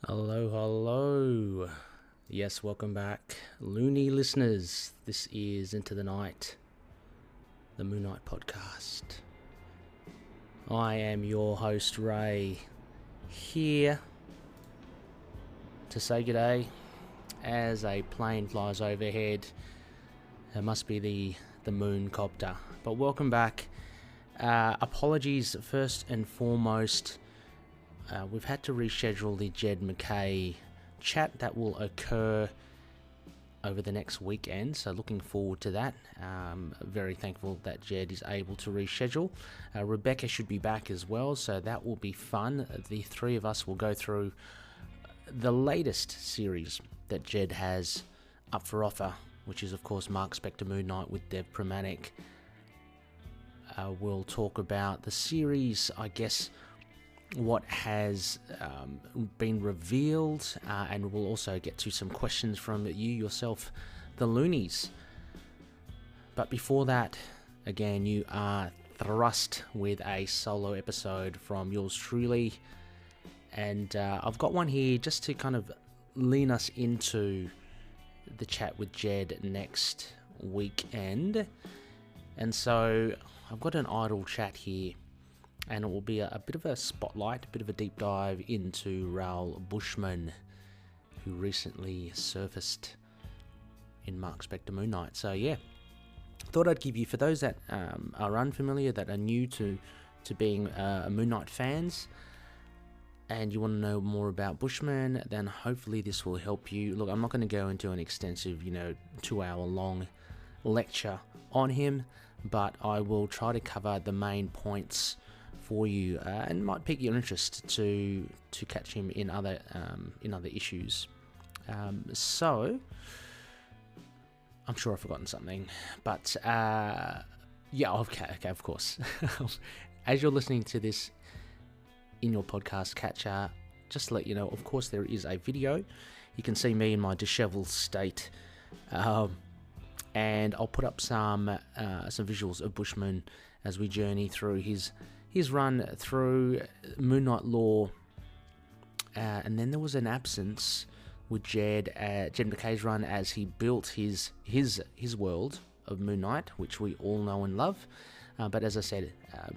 Hello, hello. Yes, welcome back, loony listeners. This is Into the Night, the Moon Knight podcast. I am your host, Ray, here to say g'day as a plane flies overhead. It must be the moon copter. But welcome back. Apologies first and foremost. We've had to reschedule the Jed MacKay chat that will occur over the next weekend, so looking forward to that. Very thankful that Jed is able to reschedule. Rebecca should be back as well, so that will be fun. The three of us will go through the latest series that Jed has up for offer, which is of course Mark Spector Moon Knight with Dev Pramatic. We'll talk about the series, I guess, what has been revealed, and we'll also get to some questions from you yourself, the loonies. But before that, again, you are thrust with a solo episode from yours truly, and I've got one here just to kind of lean us into the chat with Jed next weekend. And so I've got an idle chat here, and it will be a bit of a spotlight, a bit of a deep dive into Raoul Bushman, who recently surfaced in Mark Spector Moon Knight. So yeah, thought I'd give you, for those that are unfamiliar, that are new to being Moon Knight fans, and you want to know more about Bushman, then hopefully this will help you. Look, I'm not going to go into an extensive, 2-hour long lecture on him, but I will try to cover the main points for you, and might pique your interest to catch him in other issues. So I'm sure I've forgotten something, but yeah, okay, of course. As you're listening to this in your podcast catcher, just to let you know, of course there is a video. You can see me in my disheveled state, and I'll put up some visuals of Bushman as we journey through his run through Moon Knight lore, and then there was an absence with Jed MacKay's run as he built his world of Moon Knight, which we all know and love. But as I said,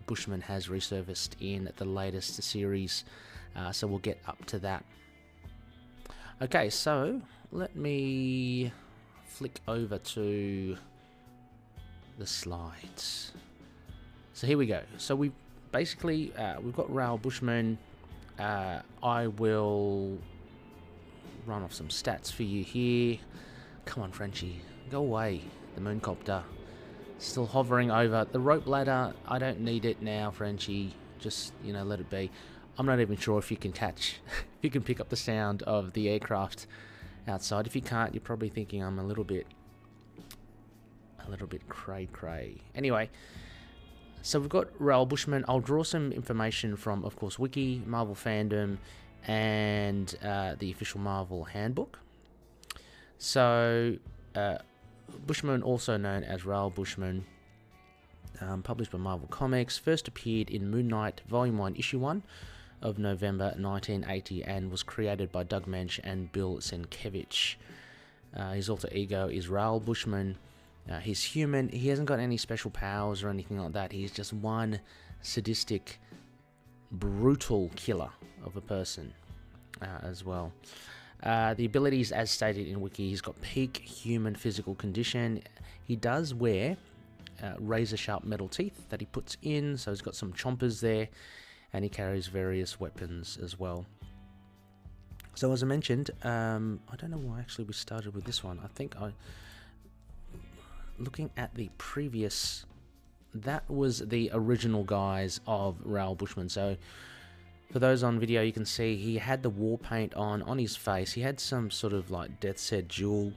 Bushman has resurfaced in the latest series, so we'll get up to that. Okay, so let me flick over to the slides. So here we go. So we've got Raoul Bushman. I will run off some stats for you here. Come on, Frenchie, go away. The mooncopter still hovering over the rope ladder. I don't need it now, Frenchie. Just let it be. I'm not even sure if you can catch, if you can pick up the sound of the aircraft outside. If you can't, you're probably thinking I'm a little bit cray. Anyway. So we've got Raoul Bushman. I'll draw some information from, of course, Wiki, Marvel Fandom, and the official Marvel Handbook. So Bushman, also known as Raoul Bushman, published by Marvel Comics, first appeared in Moon Knight Volume 1, Issue 1 of November 1980, and was created by Doug Moench and Bill Sienkiewicz. His alter ego is Raoul Bushman. He's human. He hasn't got any special powers or anything like that. He's just one sadistic, brutal killer of a person as well. The abilities, as stated in Wiki, he's got peak human physical condition. He does wear razor-sharp metal teeth that he puts in, so he's got some chompers there, and he carries various weapons as well. So as I mentioned, I don't know why actually we started with this one. I think looking at the previous, that was the original guise of Raoul Bushman. So for those on video, you can see he had the war paint on his face. He had some sort of like Death's Head jewel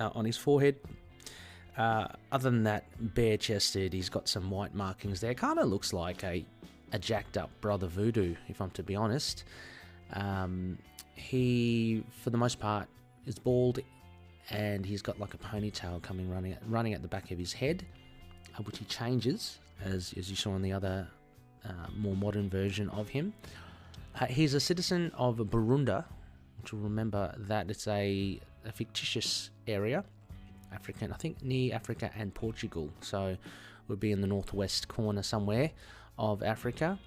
on his forehead. Other than that, bare-chested, he's got some white markings there. Kind of looks like a jacked up Brother Voodoo, if I'm to be honest. He, for the most part, is bald, and he's got like a ponytail running at the back of his head, which he changes as you saw in the other more modern version of him. He's a citizen of Burundi, which will remember that it's a fictitious area, African, I think near Africa and Portugal, so would be in the northwest corner somewhere of Africa,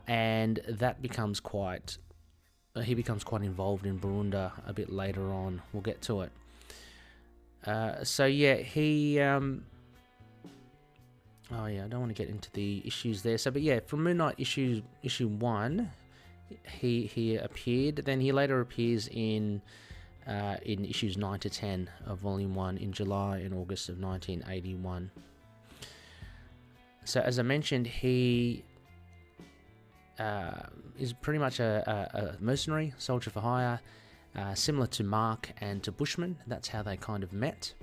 and that becomes quite, he becomes quite involved in Burundi a bit later on. We'll get to it. So yeah, he, oh yeah, I don't want to get into the issues there. So, but yeah, from Moon Knight issue 1, he appeared. Then he later appears in issues 9 to 10 of Volume 1 in July and August of 1981. So as I mentioned, he is pretty much a mercenary, soldier for hire, similar to Mark and to Bushman. That's how they kind of met.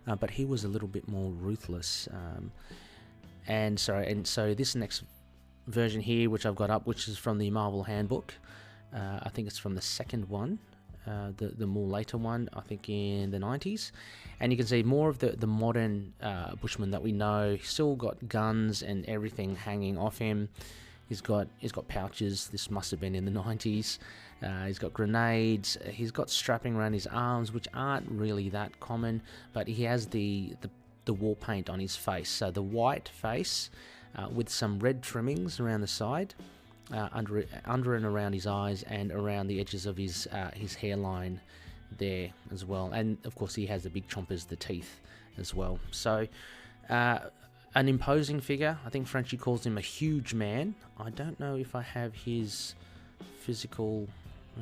But he was a little bit more ruthless. And so this next version here, which I've got up, which is from the Marvel Handbook, I think it's from the second one, the more later one, I think in the 90s. And you can see more of the modern Bushman that we know. He's still got guns and everything hanging off him. He's got pouches. This must have been in the 90s. He's got grenades. He's got strapping around his arms, which aren't really that common. But he has the war paint on his face. So the white face with some red trimmings around the side, under and around his eyes, and around the edges of his hairline there as well. And of course, he has the big chompers, the teeth as well. So an imposing figure. I think Frenchie calls him a huge man. I don't know if I have his physical.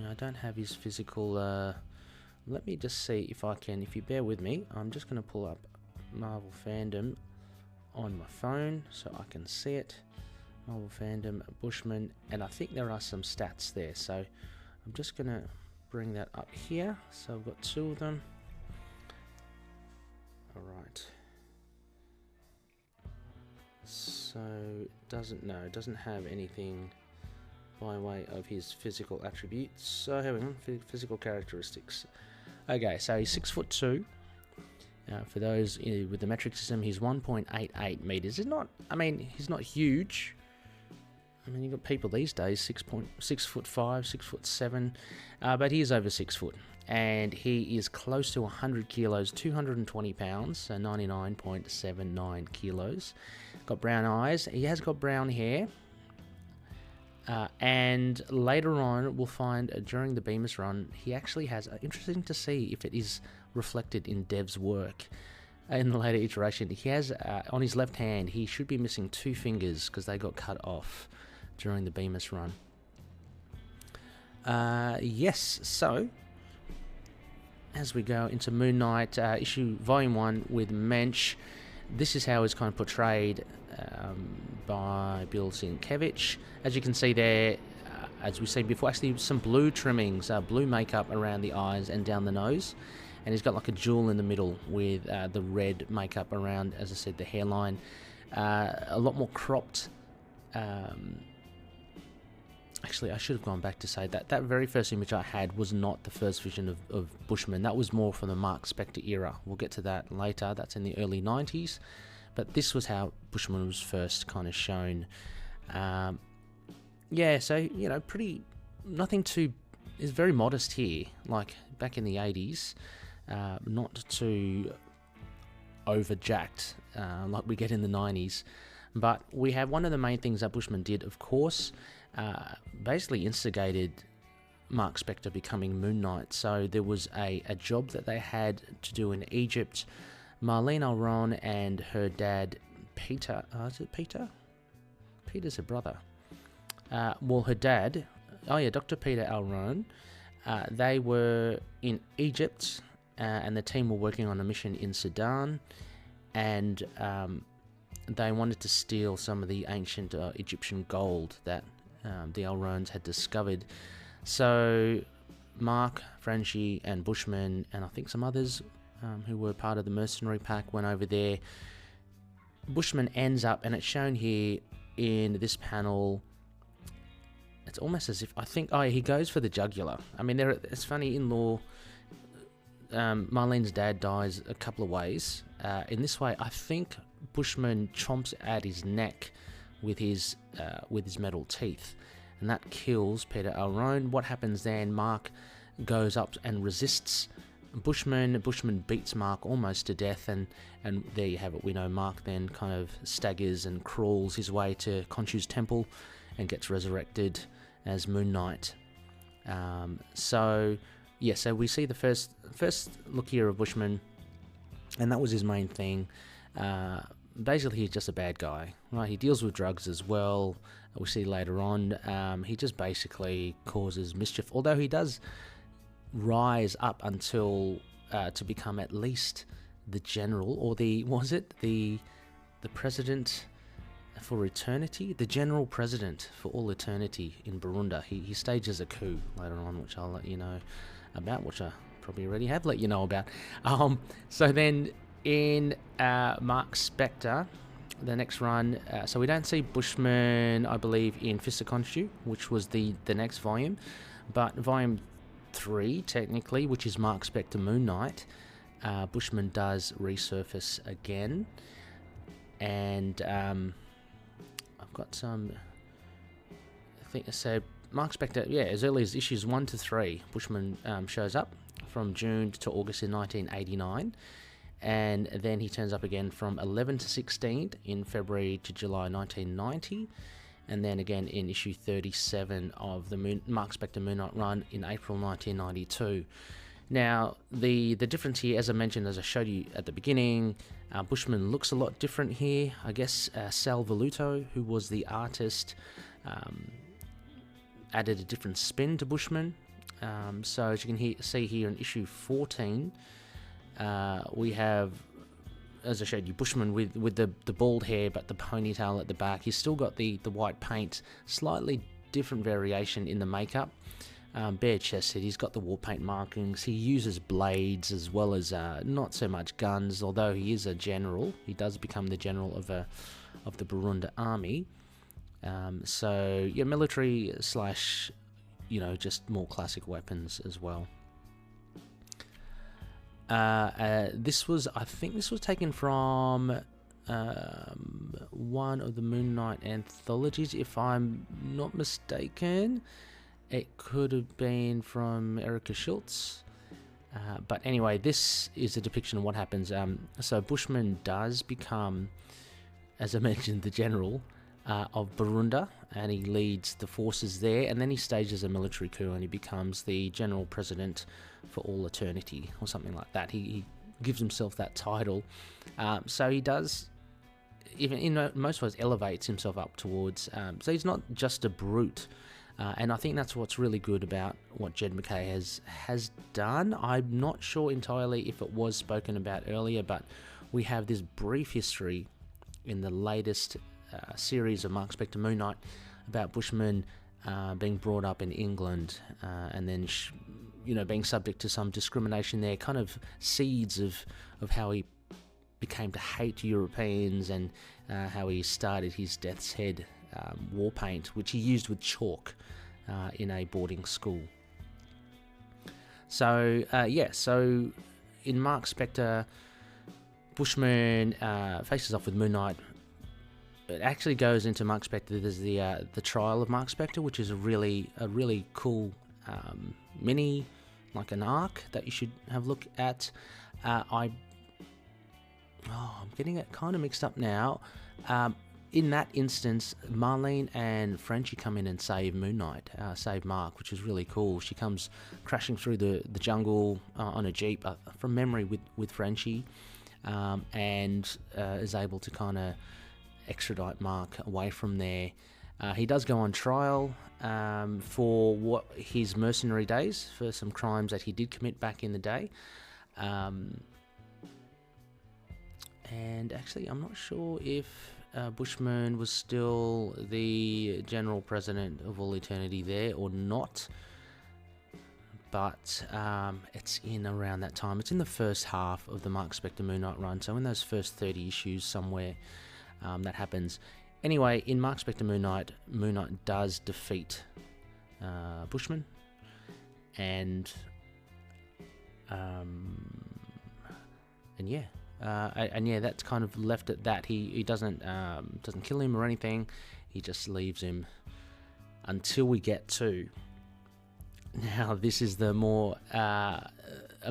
I don't have his physical. Let me just see if I can. If you bear with me, I'm just going to pull up Marvel Fandom on my phone so I can see it. Marvel Fandom, Bushman, and I think there are some stats there. So I'm just going to bring that up here. So I've got 2 of them. All right. So it doesn't have anything by way of his physical attributes. So hang on, physical characteristics. Okay, so he's 6'2". For those with the metric system, he's 1.88 meters. He's not huge. I mean, you've got people these days 6'5", 6'7", but he is over 6 foot, and he is close to 100 kilos, 220 pounds, so 99.79 kilos. Got brown eyes. He has got brown hair. And later on, we'll find during the Bemis run, he actually has, interesting to see if it is reflected in Dev's work in the later iteration. He has, on his left hand, he should be missing 2 fingers because they got cut off during the Bemis run. Yes, so as we go into Moon Knight, Volume 1 with Moench, this is how it's kind of portrayed by Bill Sienkiewicz. As you can see there, as we've seen before, actually some blue trimmings, blue makeup around the eyes and down the nose. And he's got like a jewel in the middle with the red makeup around, as I said, the hairline. A lot more cropped. Actually, I should have gone back to say that very first image I had was not the first vision of Bushman. That was more from the Mark Spector era. We'll get to that later. That's in the early 90s. But this was how Bushman was first kind of shown. Yeah, so, nothing too... is very modest here, like back in the 80s. Not too over-jacked like we get in the 90s. But we have one of the main things that Bushman did, of course, basically instigated Mark Spector becoming Moon Knight. So there was a job that they had to do in Egypt. Marlene Alron and her dad, Peter, is it Peter? Peter's her brother. Well, her dad, Dr. Peter Alron, they were in Egypt, and the team were working on a mission in Sudan, and they wanted to steal some of the ancient Egyptian gold that the Alrons had discovered. So Mark, Frenchie, and Bushman, and I think some others who were part of the mercenary pack went over there. Bushman ends up, and it's shown here in this panel, it's almost as if, I think, he goes for the jugular. I mean, it's funny, in lore, Marlene's dad dies a couple of ways. In this way, I think Bushman chomps at his neck with his metal teeth. and that kills Peter Alrone. What happens then? Mark goes up and resists Bushman. Bushman beats Mark almost to death, and there you have it. We know Mark then kind of staggers and crawls his way to Khonshu's temple and gets resurrected as Moon Knight. So we see the first look here of Bushman, and that was his main thing. Basically, he's just a bad guy, right? He deals with drugs as well. We see later on, he just basically causes mischief, although he does rise up until to become at least the general, or the president for eternity, the general president for all eternity in Barunda. He stages a coup later on, which I'll let you know about, which I probably already have let you know about. So then in Mark Spector, the next run, so we don't see Bushman, I believe, in Fist of Khonshu, which was the next volume, but volume 3 technically, which is Mark Spector Moon Knight, Bushman does resurface again, and I've got some, I think I said Mark Spector, as early as issues 1 to 3, Bushman shows up from June to August in 1989, and then he turns up again from 11 to 16 in February to July 1990, and then again in issue 37 of the Mark Spector Moon Knight run in April 1992. Now, the difference here, as I mentioned, as I showed you at the beginning, Bushman looks a lot different here. I guess Sal Voluto, who was the artist, added a different spin to Bushman. So as you can see here in issue 14, we have, as I showed you, Bushman with the bald hair but the ponytail at the back. He's still got the white paint, slightly different variation in the makeup. Bare chested, he's got the war paint markings. He uses blades as well as not so much guns, although he is a general. He does become the general of the Barunda army. So yeah, military slash, just more classic weapons as well. This was taken from one of the Moon Knight anthologies, if I'm not mistaken. It could have been from Erica Schultz. But anyway, this is a depiction of what happens. So Bushman does become, as I mentioned, the general of Barunda, and he leads the forces there, and then he stages a military coup and he becomes the general president for all eternity, or something like that. He gives himself that title. So he does, even in most ways, elevates himself up towards, so he's not just a brute. And I think that's what's really good about what Jed MacKay has done. I'm not sure entirely if it was spoken about earlier, but we have this brief history in the latest series of Mark Spector Moon Knight about Bushman being brought up in England, and then being subject to some discrimination there, kind of seeds of how he became to hate Europeans, and how he started his Death's Head war paint, which he used with chalk in a boarding school. So so in Mark Spector, Bushman faces off with Moon Knight. It actually goes into Mark Spector. There's the trial of Mark Spector, which is a really cool mini, like an arc that you should have a look at. I'm getting it kind of mixed up now. In that instance, Marlene and Frenchie come in and save Moon Knight, save Mark, which is really cool. She comes crashing through the jungle on a jeep, from memory, with Frenchie, and is able to kind of extradite Mark away from there. He does go on trial for his mercenary days, for some crimes that he did commit back in the day. And actually, I'm not sure if Bushman was still the general president of all eternity there or not, but it's in around that time. It's in the first half of the Mark Spector Moon Knight run, so in those first 30 issues somewhere that happens. Anyway, in Mark Spector Moon Knight does defeat Bushman, and that's kind of left at that. He doesn't kill him or anything. He just leaves him until we get to... Now, this is the more... a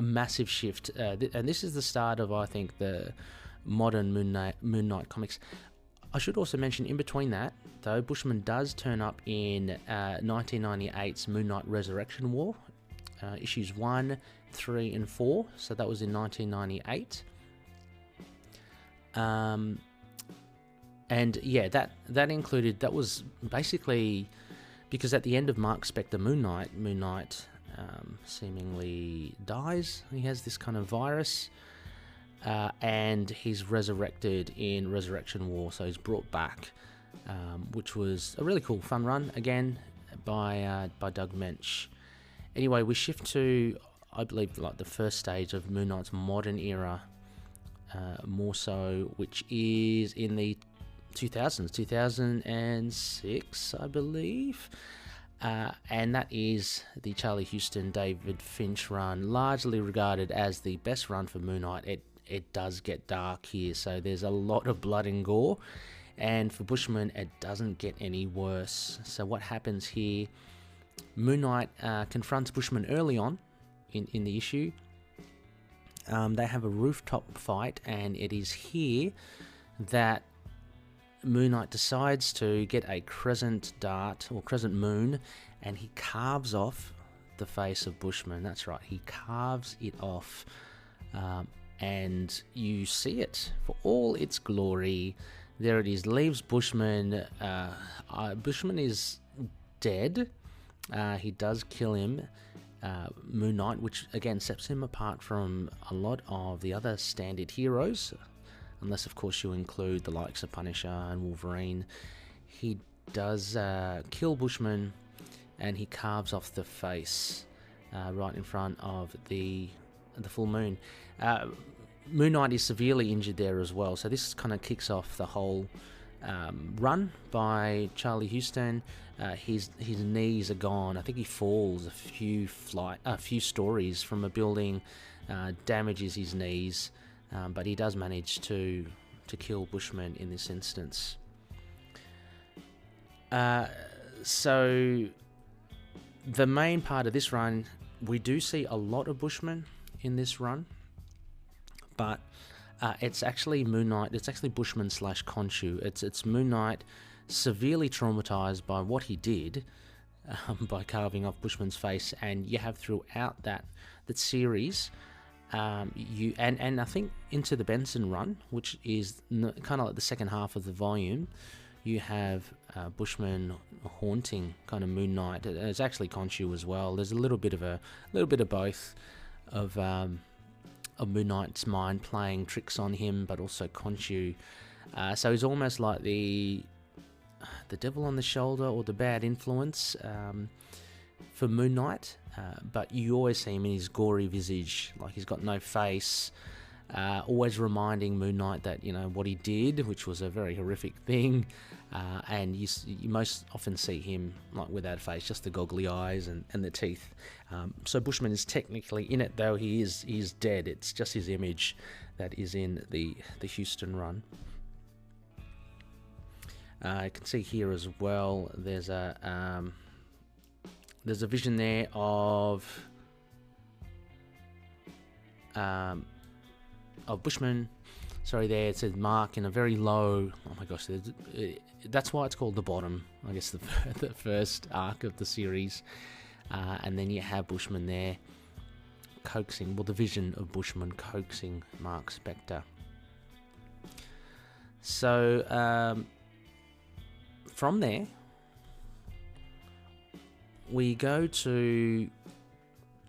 massive shift. And this is the start of, I think, the modern Moon Knight comics. I should also mention, in between that, though, Bushman does turn up in 1998's Moon Knight Resurrection War, issues 1, 3, and 4. So that was in 1998. And yeah, that included, that was basically because at the end of Mark Spector Moon Knight seemingly dies. He has this kind of virus, and he's resurrected in Resurrection War, so he's brought back, which was a really cool, fun run again by Doug Moench. Anyway, we shift to, I believe, like the first stage of Moon Knight's modern era, more so, which is in the 2006, I believe. And that is the Charlie Huston, David Finch run, largely regarded as the best run for Moon Knight. It does get dark here, so there's a lot of blood and gore, and for Bushman, it doesn't get any worse. So what happens here, Moon Knight confronts Bushman early on in the issue. They have a rooftop fight, and it is here that Moon Knight decides to get a crescent dart, or crescent moon, and he carves off the face of Bushman. That's right, he carves it off, and you see it for all its glory. There it is, leaves Bushman. Bushman is dead. He does kill him. Moon Knight, which again sets him apart from a lot of the other standard heroes, unless of course you include the likes of Punisher and Wolverine. He does kill Bushman, and he carves off the face right in front of the full moon. Moon Knight is severely injured there as well, so this kind of kicks off the whole run by Charlie Huston. His knees are gone. I think he falls a few stories from a building, damages his knees, but he does manage to kill Bushman in this instance. So the main part of this run, we do see a lot of Bushman in this run, but it's actually Moon Knight. It's actually Bushman / Khonshu. It's Moon Knight severely traumatized by what he did, by carving off Bushman's face, and you have throughout that series, and I think into the Benson run, which is kind of like the second half of the volume, you have Bushman haunting kind of Moon Knight. It's actually Khonshu as well. There's a little bit of both of Moon Knight's mind playing tricks on him, but also Khonshu. So he's almost like the devil on the shoulder, or the bad influence for Moon Knight. But you always see him in his gory visage, like he's got no face, always reminding Moon Knight that, you know, what he did, which was a very horrific thing. And you most often see him like without a face, just the goggly eyes and the teeth. So Bushman is technically in it, though he is dead. It's just his image that is in the Huston run. You can see here as well, there's a vision there of Bushman. Sorry, there it says Mark in a very low. Oh my gosh, that's why it's called the bottom. I guess the first arc of the series, and then you have Bushman there coaxing. Well, the vision of Bushman coaxing Mark Spector. So from there, we go to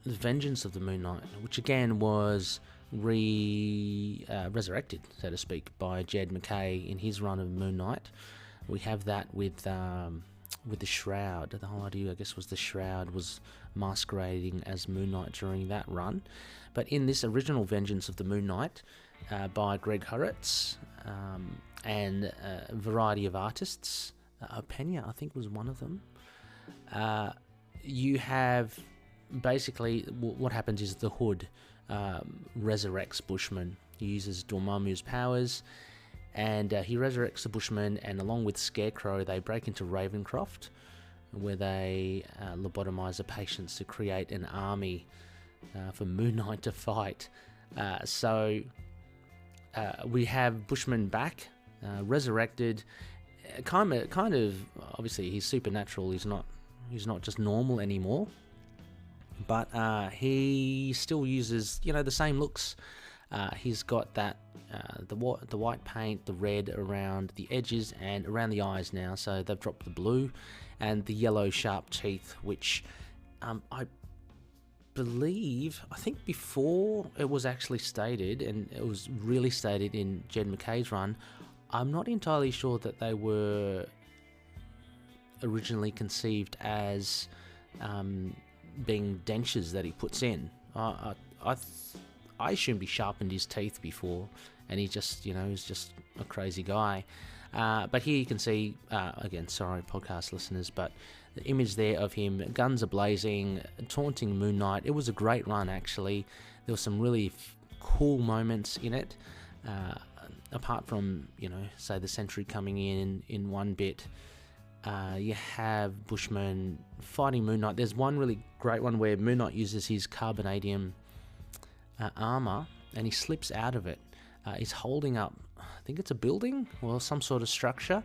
the Vengeance of the Moon Knight, which again was resurrected, so to speak, by Jed MacKay in his run of Moon Knight. We have that with the Shroud. The whole idea, I guess, was the Shroud was masquerading as Moon Knight during that run. But in this original Vengeance of the Moon Knight by Greg Hurwitz and a variety of artists, Pena, I think, was one of them. You have basically what happens is the Hood resurrects Bushman. He uses Dormammu's powers, and he resurrects the Bushman, and along with Scarecrow, they break into Ravencroft, where they lobotomize the patients to create an army for Moon Knight to fight. So we have Bushman back, resurrected. Kind of. Obviously, he's supernatural. He's not just normal anymore. But he still uses, the same looks. He's got that the white paint, the red around the edges and around the eyes now. So they've dropped the blue, and the yellow sharp teeth, which I think before it was actually stated, and it was really stated in Jed MacKay's run. I'm not entirely sure that they were originally conceived as being dentures that he puts in. I assumed he sharpened his teeth before, and he just, he's just a crazy guy. But here you can see, again, sorry, podcast listeners, but the image there of him, guns are blazing, taunting Moon Knight. It was a great run, actually. There were some really cool moments in it. Apart from, say the sentry coming in one bit, you have Bushman fighting Moon Knight. There's one really great one where Moon Knight uses his carbonadium armor, and he slips out of it. He's holding up, I think it's a building or some sort of structure,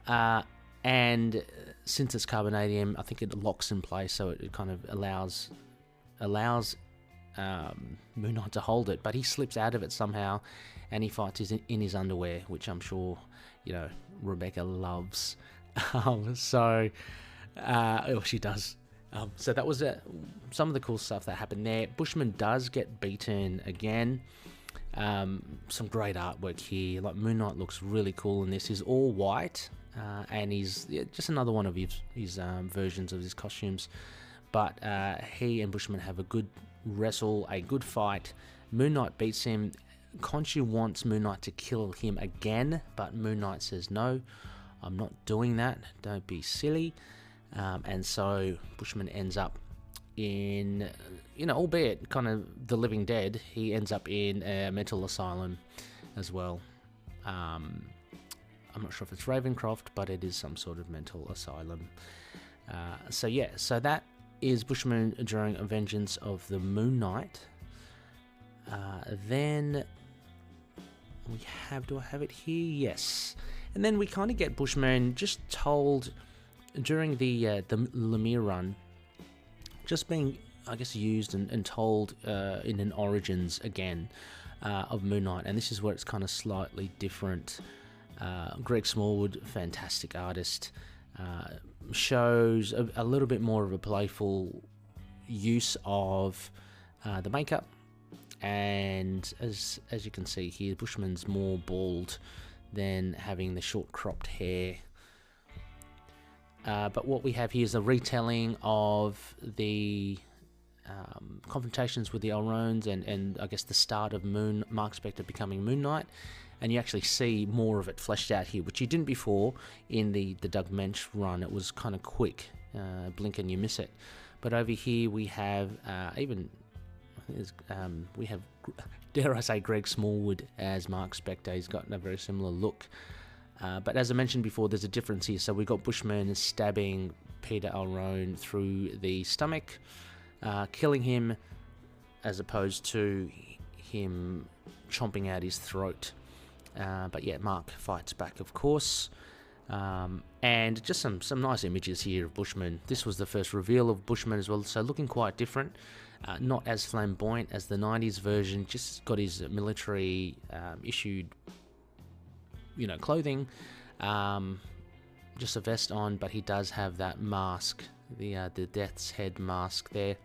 and since it's carbonadium, I think it locks in place, so it kind of allows Moon Knight to hold it, but he slips out of it somehow, and he fights in his underwear, which I'm sure Rebecca loves. So she does. So that was some of the cool stuff that happened there. Bushman does get beaten again. Some great artwork here. Like Moon Knight looks really cool in this. He's all white, and he's just another one of his versions of his costumes. But he and Bushman have a good wrestle, a good fight. Moon Knight beats him. Khonshu wants Moon Knight to kill him again, but Moon Knight says, no, I'm not doing that. Don't be silly. And so Bushman ends up in, albeit kind of the living dead, he ends up in a mental asylum as well. I'm not sure if it's Ravencroft, but it is some sort of mental asylum. So that is Bushman during A Vengeance of the Moon Knight. Then we have, do I have it here? Yes. And then we kind of get Bushman just told during the Lemire run, just being, I guess, used and told in an Origins again of Moon Knight, and this is where it's kind of slightly different. Greg Smallwood, fantastic artist, shows a little bit more of a playful use of the makeup, and as you can see here, Bushman's more bald than having the short cropped hair. But what we have here is a retelling of the confrontations with the Elrones and I guess the start of Mark Spector becoming Moon Knight, and you actually see more of it fleshed out here, which you didn't before in the Doug Moench run. It was kind of quick, blink and you miss it. But over here we have dare I say, Greg Smallwood as Mark Spector. He's got a very similar look. But as I mentioned before, there's a difference here. So we've got Bushman stabbing Peter Elrone through the stomach, killing him, as opposed to him chomping out his throat. But yeah, Mark fights back, of course. And just some nice images here of Bushman. This was the first reveal of Bushman as well, so looking quite different. Not as flamboyant as the 90s version, just got his military issued clothing, just a vest on, but he does have that mask, the Death's Head mask there,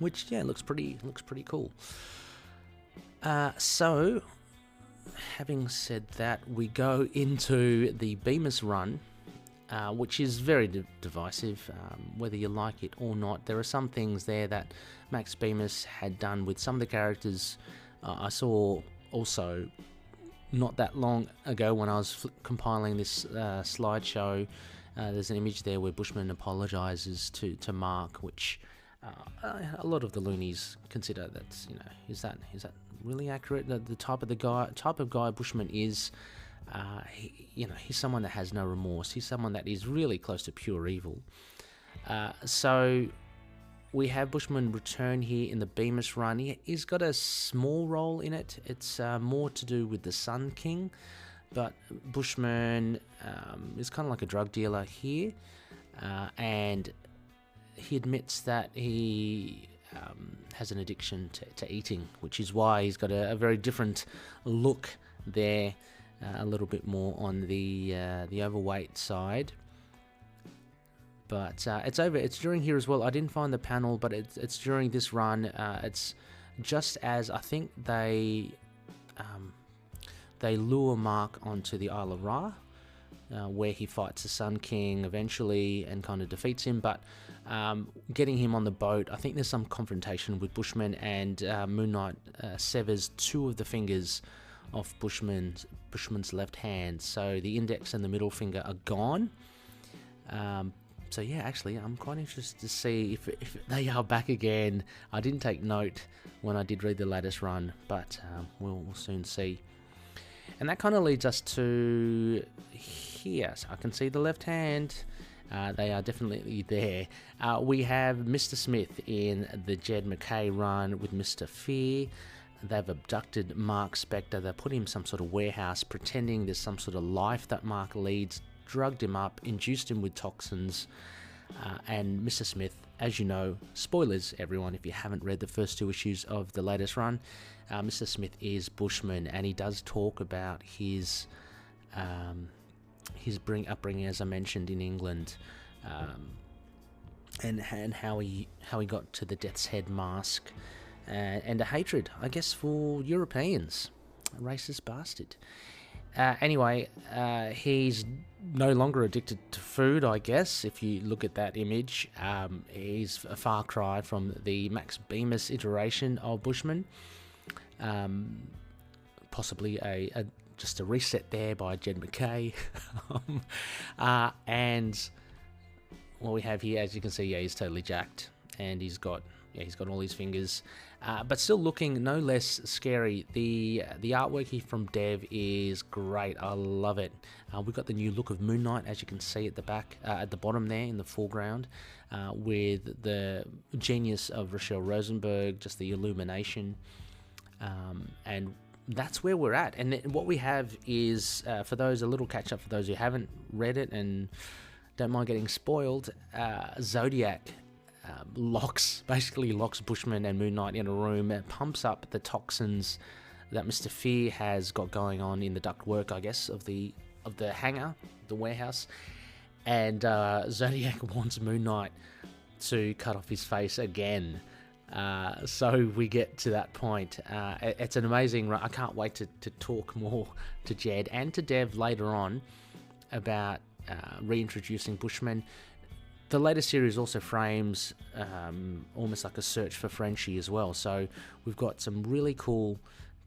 which looks pretty cool. So having said that, we go into the Bemis run, which is very divisive, whether you like it or not. There are some things there that Max Bemis had done with some of the characters. I saw also not that long ago when I was compiling this slideshow, there's an image there where Bushman apologizes to Mark, which a lot of the loonies consider that's is that really accurate? The type of guy Bushman is, He's someone that has no remorse. He's someone that is really close to pure evil. So we have Bushman return here in the Bemis run. He's got a small role in it. It's more to do with the Sun King, but Bushman is kind of like a drug dealer here, and he admits that he has an addiction to eating, which is why he's got a very different look there, a little bit more on the overweight side. But it's during here as well. I didn't find the panel, but it's during this run. It's just as I think they lure Mark onto the Isle of Ra, where he fights the Sun King eventually and kind of defeats him. But getting him on the boat, I think there's some confrontation with Bushman, and Moon Knight severs two of the fingers of Bushman's left hand. So the index and the middle finger are gone. So yeah, actually, I'm quite interested to see if they are back again. I didn't take note when I did read the latest run, but we'll soon see. And that kind of leads us to here. So I can see the left hand. They are definitely there. We have Mr. Smith in the Jed MacKay run with Mr. Fear. They've abducted Mark Spector. They put him in some sort of warehouse, pretending there's some sort of life that Mark leads, drugged him up, induced him with toxins, and Mr. Smith, as you know, spoilers everyone if you haven't read the first two issues of the latest run, Mr. Smith is Bushman, and he does talk about his upbringing, as I mentioned, in England, and how he got to the Death's Head mask, and a hatred, I guess, for Europeans. A racist bastard. Anyway, he's no longer addicted to food, I guess, if you look at that image. He's a far cry from the Max Bemis iteration of Bushman. Possibly just a reset there by Jed MacKay. And what we have here, as you can see, he's totally jacked, and he's got all his fingers, but still looking no less scary. The artwork here from Dev is great. I love it. We've got the new look of Moon Knight, as you can see at the back, at the bottom there in the foreground, with the genius of Rochelle Rosenberg, just the illumination, and that's where we're at. And what we have is, for those, a little catch up for those who haven't read it and don't mind getting spoiled, Zodiac locks Bushman and Moon Knight in a room and pumps up the toxins that Mr. Fear has got going on in the ductwork, I guess, of the hangar, the warehouse, and Zodiac wants Moon Knight to cut off his face again. So we get to that point. It's an amazing run. I can't wait to talk more to Jed and to Dev later on about reintroducing Bushman. The latest series also frames almost like a search for Frenchie as well. So we've got some really cool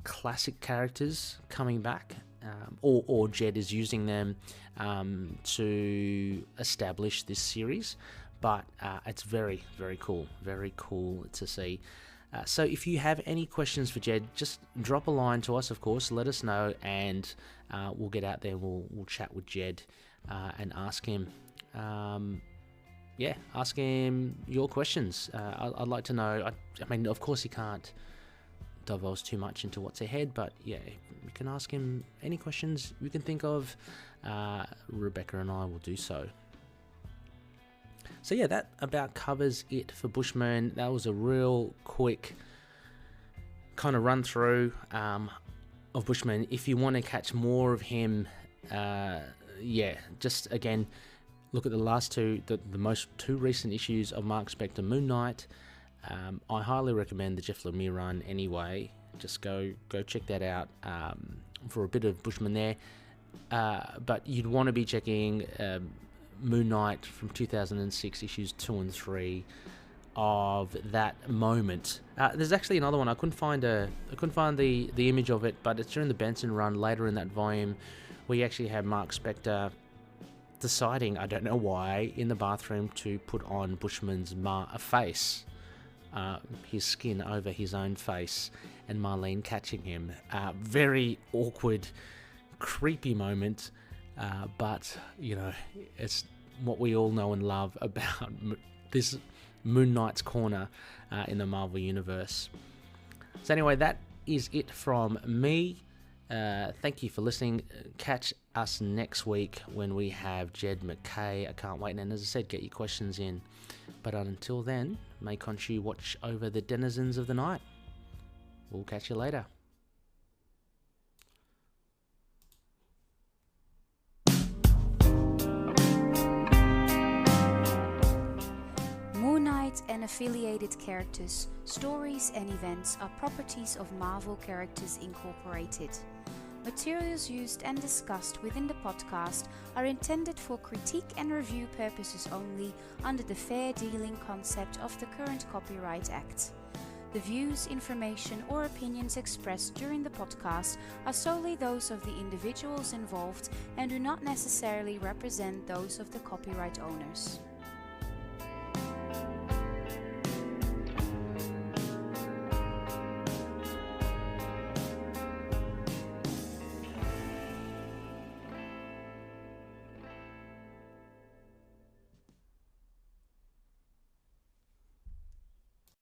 classic characters coming back, or Jed is using them to establish this series. But it's very, very cool to see. So if you have any questions for Jed, just drop a line to us, of course. Let us know, and we'll get out there. We'll chat with Jed and ask him. Ask him your questions. I'd like to know. I mean, of course, he can't divulge too much into what's ahead, but yeah, you can ask him any questions you can think of. Rebecca and I will do so. So yeah, that about covers it for Bushman. That was a real quick kind of run through of Bushman. If you want to catch more of him, just again, look at the last two, the two recent issues of Mark Spector Moon Knight. I highly recommend the Jeff Lemire run anyway. Just go check that out for a bit of Bushman there. But you'd want to be checking Moon Knight from 2006 issues 2 and 3 of that moment. There's actually another one. I couldn't find the image of it, but it's during the Benson run later in that volume, where you actually have Mark Spector deciding, I don't know why, in the bathroom to put on Bushman's face, his skin over his own face, and Marlene catching him. Very awkward, creepy moment, but you know, it's what we all know and love about this Moon Knight's corner in the Marvel Universe. So anyway, that is it from me. Thank you for listening. Catch us next week when we have Jed MacKay. I can't wait. And as I said, get your questions in. But until then, may Khonshu watch over the denizens of the night. We'll catch you later. Moon Knight and affiliated characters, stories and events are properties of Marvel Characters Incorporated. Materials used and discussed within the podcast are intended for critique and review purposes only under the fair dealing concept of the current Copyright Act. The views, information or opinions expressed during the podcast are solely those of the individuals involved and do not necessarily represent those of the copyright owners.